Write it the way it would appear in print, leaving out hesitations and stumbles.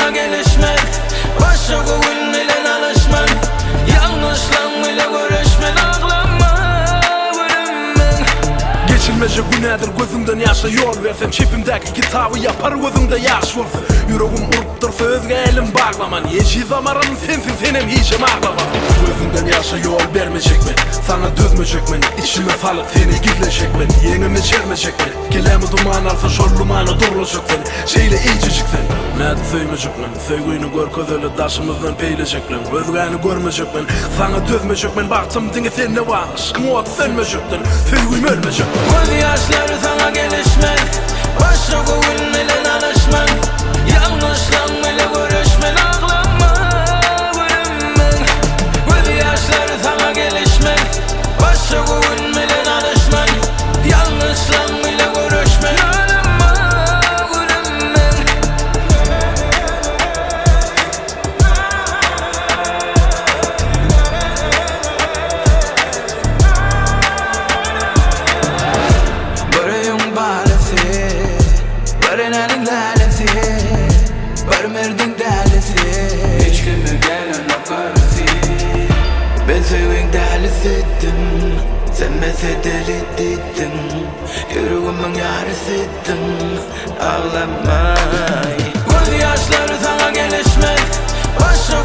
sana gelişmen, başka gün ile alışman, yanlışlan ile görüşmen, ağlama ölümmen. Geçilmeyecek günedir gözümden yaşa yol versem, çepimdeki kitabı yapar gözümde yaş olsun. Yüreğim urup dursa özge elim bağlaman, yeşil zamarım sensin senem hiçim ağlamam. Gözümden yaşa yol vermeyecek men, sana düzmeyecek men, içime salıp seni gizleyecek men, yenimi çermeyecek men. Kelemi duman alsa şorlumanı durulacak sen, şeyle incecik sen. Neydi söymeyecek men, sevgini gör közeli taşımızdan peyleyecek men, özgeni görmeyecek men, sana düzmeyecek men. Baktım dine sen ne var, aşkım o sönmeyecek men, sevgim ölmeyecek men. Göz yaşları sana gelişmen, başka gün ile alışman, yanlışlan ile görüşmen, ağlama ölümmen. Göz yaşları sana gelişmen, başka gün ile alışman, yanlışlan ile görüşmen, ağlama ölümmen. Börüyün balesi, börünenin lalesi, börmerdin dalesi, hiç kimi gelen akarsi. Ben sevin dalesidim, sen mesedeli dedin, yüreğimin yarısıydın, ağlamay. Göz yaşları sana gelişmen, başka